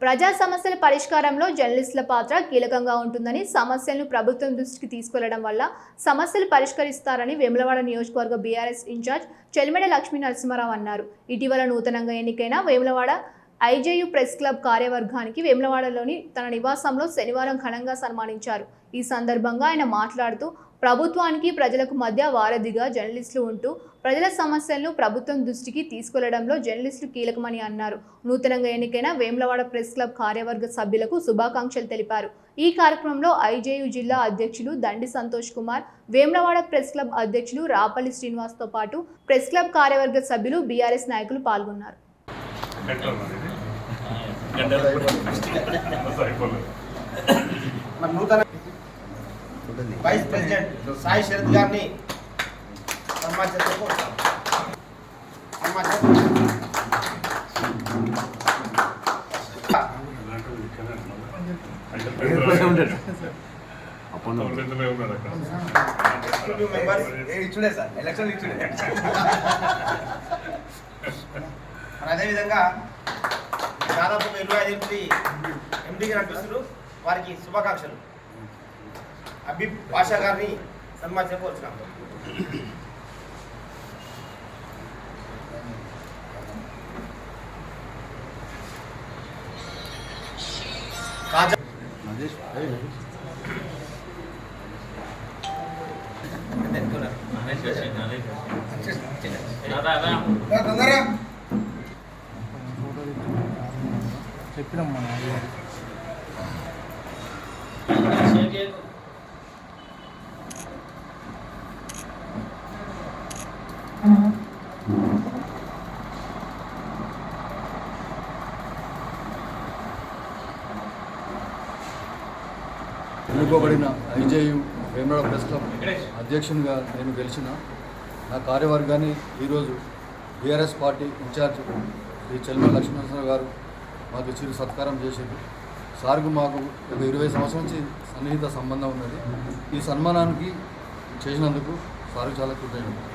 ప్రజా సమస్యల పరిష్కారంలో జర్నలిస్టుల పాత్ర కీలకంగా ఉంటుందని, సమస్యలను ప్రభుత్వం దృష్టికి తీసుకెళ్లడం వల్ల సమస్యలు పరిష్కరిస్తారని వేములవాడ నియోజకవర్గ బీఆర్ఎస్ ఇన్ఛార్జ్ చెలిమెడ లక్ష్మీ నరసింహారావు అన్నారు. ఇటీవల నూతనంగా ఎన్నికైన వేములవాడ ఐజేయు ప్రెస్ క్లబ్ కార్యవర్గానికి వేములవాడలోని తన నివాసంలో శనివారం ఘనంగా సన్మానించారు. ఈ సందర్భంగా ఆయన మాట్లాడుతూ ప్రభుత్వానికి ప్రజలకు మధ్య వారధిగా జర్నలిస్టులు ఉంటూ ప్రజల సమస్యలను ప్రభుత్వం దృష్టికి తీసుకెళ్లడంలో జర్నలిస్టులు కీలకమని అన్నారు. నూతనంగా ఎన్నికైన వేములవాడ ప్రెస్ క్లబ్ కార్యవర్గ సభ్యులకు శుభాకాంక్షలు తెలిపారు. ఈ కార్యక్రమంలో ఐజేయు జిల్లా అధ్యక్షులు దండి సంతోష్ కుమార్, వేములవాడ ప్రెస్ క్లబ్ అధ్యక్షులు రాపల్లి శ్రీనివాస్తో పాటు ప్రెస్ క్లబ్ కార్యవర్గ సభ్యులు, బీఆర్ఎస్ నాయకులు పాల్గొన్నారు. వైస్ ప్రెసిడెంట్ సాయి శరత్ గారిని అదేవిధంగా దాదాపు 25 ఎంపీగా నడిపిస్తారు. వారికి శుభాకాంక్షలు. అబీబ్ బాషా గారిని సన్మానించవచ్చున్నాం. చెప్పినమ్మా ఎన్నుకోబడిన ఐజేయు వేములవాడ ప్రెస్ క్లబ్ అధ్యక్షునిగా నేను గెలిచిన నా కార్యవర్గాన్ని ఈరోజు BRS party in charge Shri Chelimeda Lakshmi Narasimharao గారు మాకు చిరు సత్కారం చేసింది. సార్కు మాకు 20 సంవత్సరాల నుంచి సన్నిహిత సంబంధం ఉన్నది. ఈ సన్మానానికి చేసినందుకు సార్కు చాలా కృతజ్ఞతలు.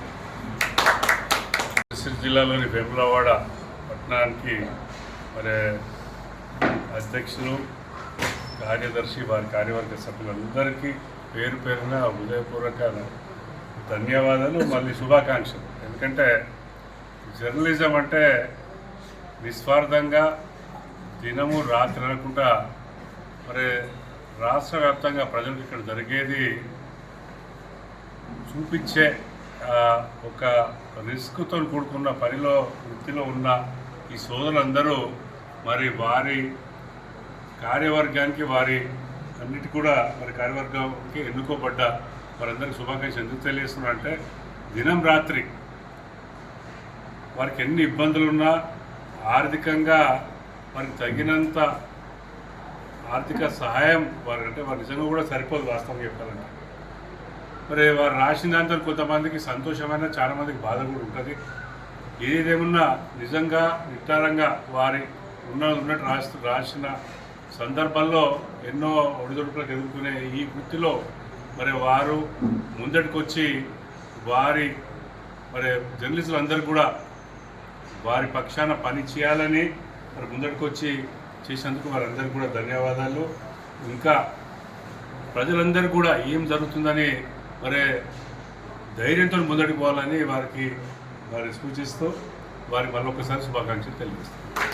జిల్లాలోని వేములవాడ పట్టణానికి మరి అధ్యక్షులు, కార్యదర్శి, వారి కార్యవర్గ సభ్యులందరికీ పేరు పేరున హృదయపూర్వక ధన్యవాదాలు, మళ్ళీ శుభాకాంక్షలు. ఎందుకంటే జర్నలిజం అంటే నిస్వార్థంగా దినము రాత్రి అనకుండా మరి రాష్ట్ర వ్యాప్తంగా ప్రజలకు ఇక్కడ జరిగేది చూపించే ఒక రిస్క్తో కూడుకున్న పనిలో వృత్తిలో ఉన్న ఈ సోదరులందరూ మరి వారి కార్యవర్గానికి, వారి అన్నిటి కూడా మరి కార్యవర్గానికి ఎన్నుకోబడ్డ వారందరికీ శుభాకాంక్షలు ఎందుకు తెలియజేస్తున్నారంటే, దినం రాత్రి వారికి ఎన్ని ఇబ్బందులున్నా ఆర్థికంగా వారికి తగినంత ఆర్థిక సహాయం వారంటే వారు నిజంగా కూడా సరిపోదు. వాస్తవం చెప్పాలంటే మరి వారు రాసిన దాంతో కొంతమందికి సంతోషమైన, చాలామందికి బాధ కూడా ఉంటుంది. ఏదేమున్నా నిజంగా నిర్ధారంగా వారి ఉన్నట్టు రాసిన సందర్భంలో ఎన్నో ఒడిదొడుకులకు ఎదుర్కొనే ఈ వృత్తిలో మరి వారు ముందటికి వచ్చి వారి మరి జర్నలిస్టులందరూ కూడా వారి పక్షాన పని చేయాలని మరి ముందటికి వచ్చి చేసినందుకు వారందరికీ కూడా ధన్యవాదాలు. ఇంకా ప్రజలందరూ కూడా ఏం జరుగుతుందని మరి ధైర్యంతో ముందటికి పోవాలని వారికి సూచిస్తూ వారికి మళ్ళొకసారి శుభాకాంక్షలు తెలియజేస్తాను.